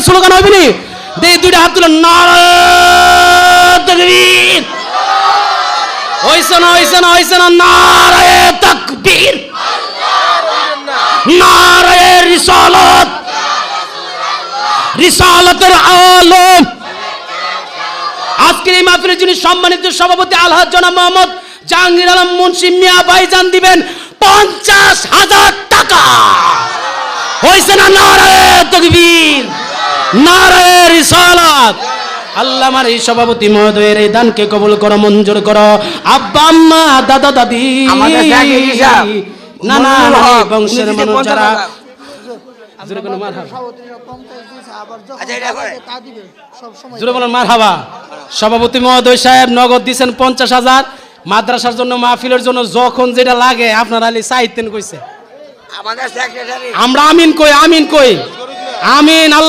একটা স্লোগান হবে নি দে দুইটা হাত তুলে নারায়ে তাকবীর হইছে না নারায়ে তাকবীর নারায়ে রিসালাতের আলম আজকের এই মাহফিলের যিনি সম্মানিত সভাপতি আলহাজ জনাব মোহাম্মদ জাহাঙ্গীর আলম মুন্সি মিয়া ভাইজান দিবেন 50,000 টাকা হইছে না নারায়ে তাকবীর নারায়ে রিসালাত আল্লাহ আমার এই সভাপতি মহোদয়ের এই দানকে কবুল করো মঞ্জুর করো আব্বা আম্মা দাদা দাদি আমাদের জাগে হিসাব নানা বংশের মানুষ যারা জোরে বলেন মারহাবা জোরে বলেন মারহাবা সভাপতি মহোদয় সাহেব নগদ দিয়েছেন 50,000 মাদ্রাসার জন্য মাহফিলের জন্য যখন যেটা লাগে আপনারা আলী চাইতেন কইছে আমাদের সেক্রেটারি আমরা আমিন কই আমিন